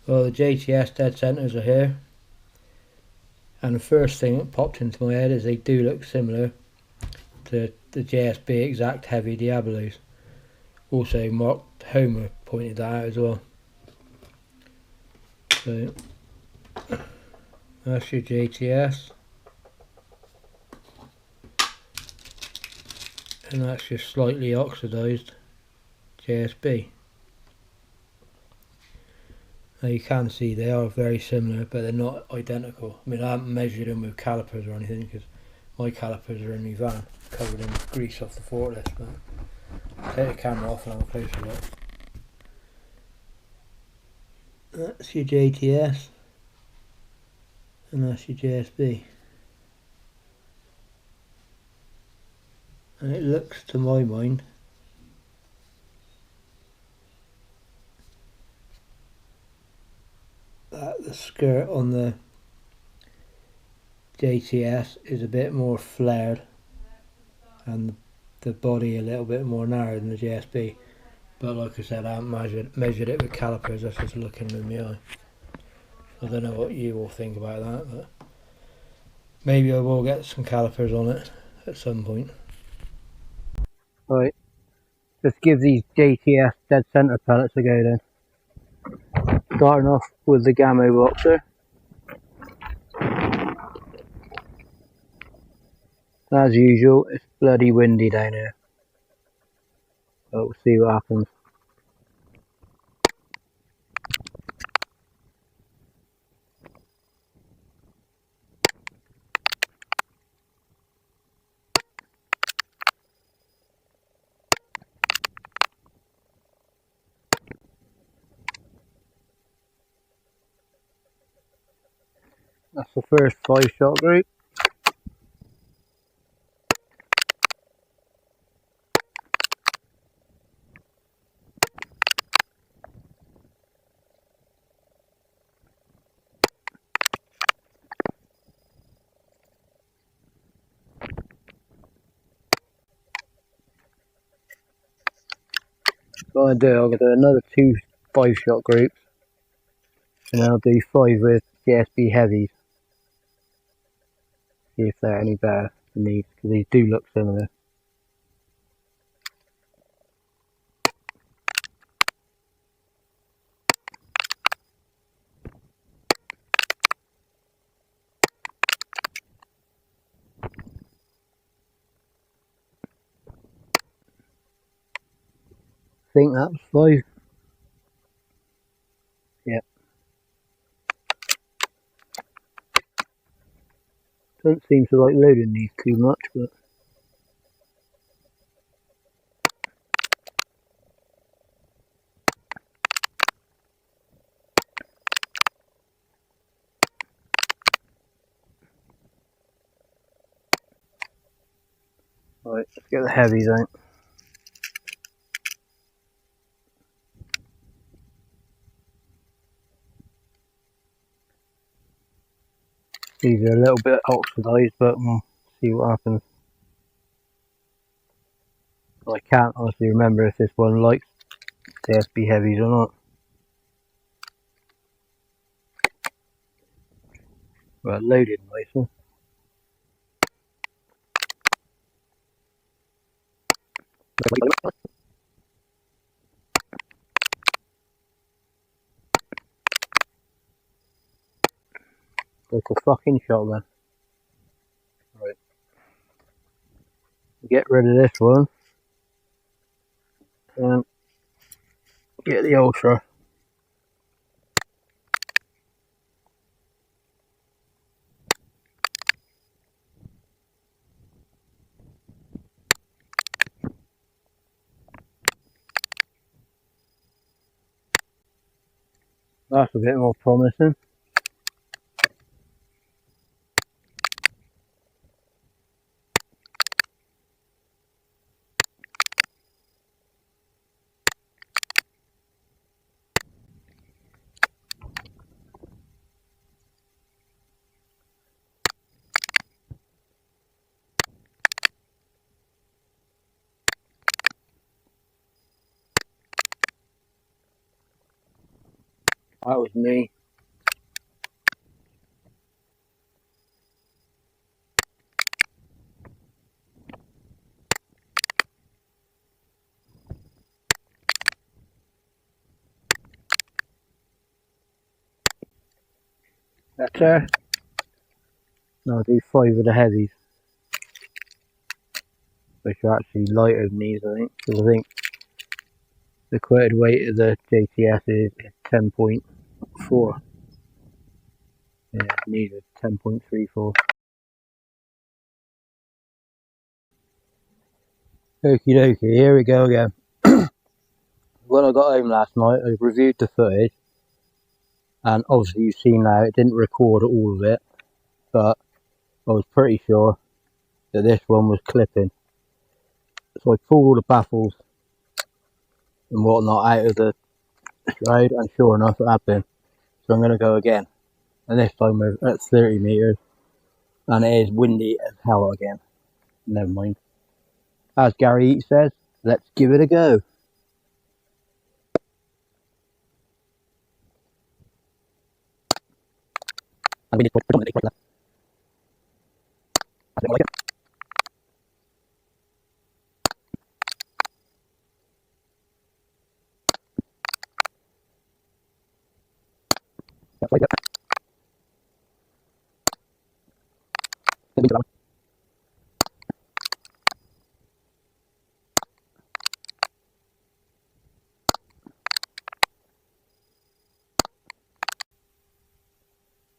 Well, the JTS Dead Centers are here, and the first thing that popped into my head is they do look similar to the JSB Exact Heavy Diablos. Also, Mark Homer pointed that out as well. So that's your JTS, and that's your slightly oxidised JSB. Now you can see they are very similar, but they're not identical. I mean, I haven't measured them with calipers or anything because my calipers are in my van, covered in grease off the forklift. But I'll take the camera off and have a closer look. That's your JTS, and that's your JSB. And it looks, to my mind, that the skirt on the JTS is a bit more flared and the body a little bit more narrow than the JSB. But like I said, I haven't measured it with calipers, that's just looking with my eye. I don't know what you all think about that, but maybe I will get some calipers on it at some point. Right, let's give these JTS Dead Center pellets a go then. Starting off with the Gamo boxer. As usual, it's bloody windy down here, but we'll see what happens. That's the first 5-shot group. What I'll do, I'll do another 2 5-shot groups, and I'll do 5 with JSB heavies. See if they're any better than these, because these do look similar. I think that's 5. Yep. Don't seem to like loading these too much, but right, let's get the heavies out. These are a little bit oxidised, but we'll see what happens. I can't honestly remember if this one likes JSB heavies or not. Well, loaded nicer. Like a fucking shotgun. Right. Get rid of this one. And get the ultra. That's a bit more promising. That was me. Better. Now I'll do 5 of the heavies, which are actually lighter than these, I think, because I think the quoted weight of the JTS is 10.4. Yeah, these are 10.34. Okie dokie, here we go again. When I got home last night, I reviewed the footage, and obviously you've seen now it didn't record all of it, but I was pretty sure that this one was clipping. So I pulled all the baffles and whatnot out of the shroud, and sure enough it had been. So I'm going to go again, and this time we're at 30 metres, and it is windy as hell again. Never mind. As Gary Eats says, let's give it a go. And we did predominantly like that. I don't like it. That's like that. Then we do that one.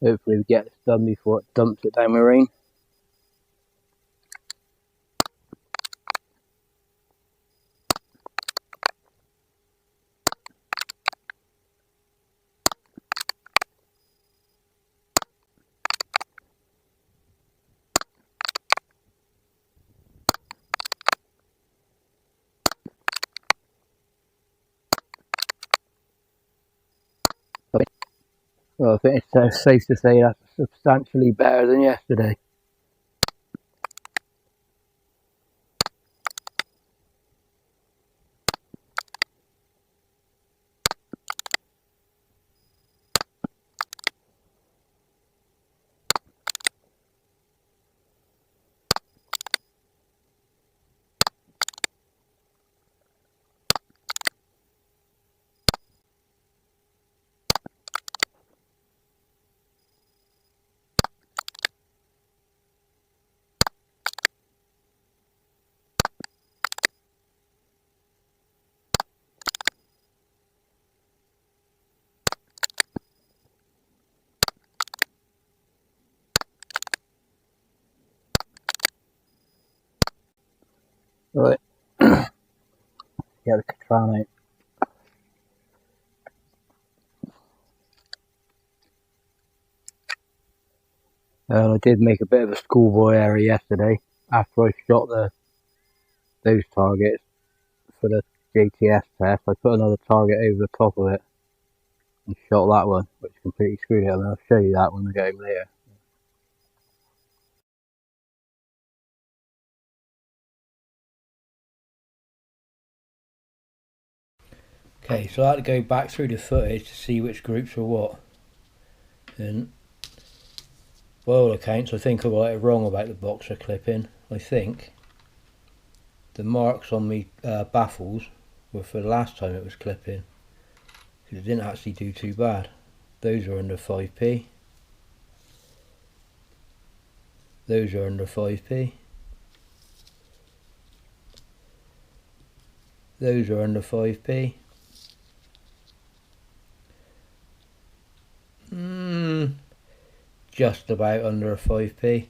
Hopefully we get this done before it dumps it down the rain. Okay. Well, I think it's safe to say that's substantially better than yesterday. Right. Get the Katran out. I did make a bit of a schoolboy error yesterday after I shot those targets for the JTS test. I put another target over the top of it and shot that one, which completely screwed it up, and I'll show you that when we get home later. Okay, so I had to go back through the footage to see which groups were what, and by all accounts I think I got it wrong about the boxer clipping. I think the marks on me baffles were for the last time it was clipping, because it didn't actually do too bad. Those are under 5p. Those are under 5p. Those are under 5p. Just about under a 5p,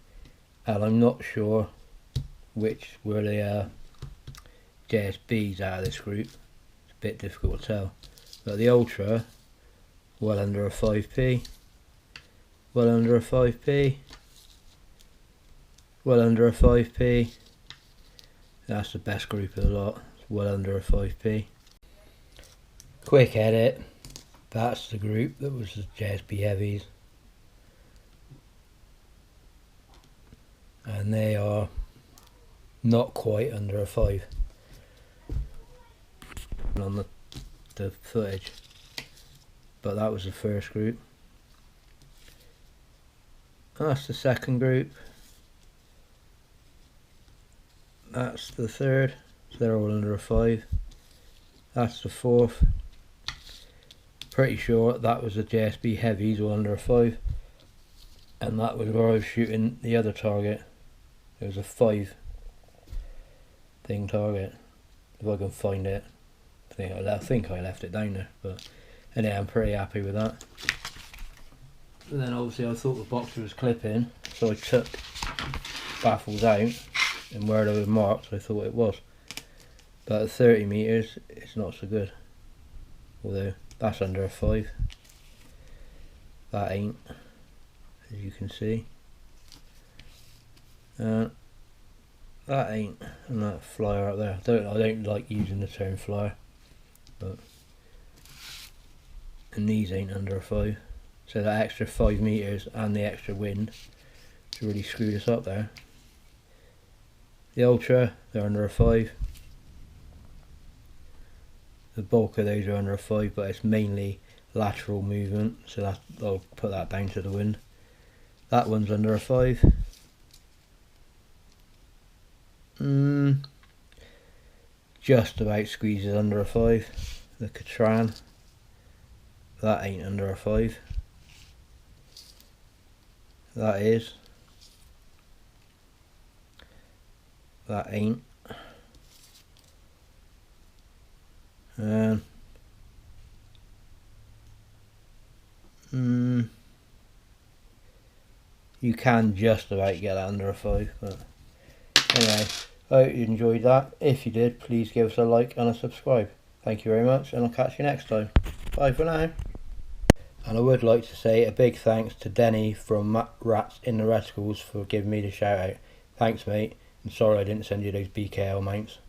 and I'm not sure which were the JSBs out of this group. It's a bit difficult to tell, but the Ultra, well under a 5p, well under a 5p, well under a 5p. That's the best group of the lot. It's well under a 5p. Quick edit, that's the group that was the JSB heavies, and they are not quite under a 5 on the footage, but that was the first group. That's the second group. That's the third, so they're all under a 5. That's the fourth. Pretty sure that was the JSB heavies all under a 5, and that was where I was shooting the other target. It was a 5 thing target, if I can find it. I think I left it down there, but anyway, I'm pretty happy with that. And then obviously I thought the boxer was clipping, so I took baffles out, and where they were marked I thought it was. But at 30 meters it's not so good, although that's under a 5. That ain't, as you can see. That ain't, and that flyer up there. I don't like using the term flyer, but and these ain't under a 5. So that extra 5 meters and the extra wind really screwed us up there. The Ultra, they're under a 5. The bulk of those are under a 5, but it's mainly lateral movement, so that I'll put that down to the wind. That one's under a 5. Just about squeezes under a 5. The Katran, that ain't under a 5. That is. That ain't. You can just about get that under a 5, but anyway, I hope you enjoyed that. If you did, please give us a like and a subscribe. Thank you very much, and I'll catch you next time. Bye for now. And I would like to say a big thanks to Denny from Rats in the Reticles for giving me the shout out. Thanks mate, and sorry I didn't send you those BKL mounts.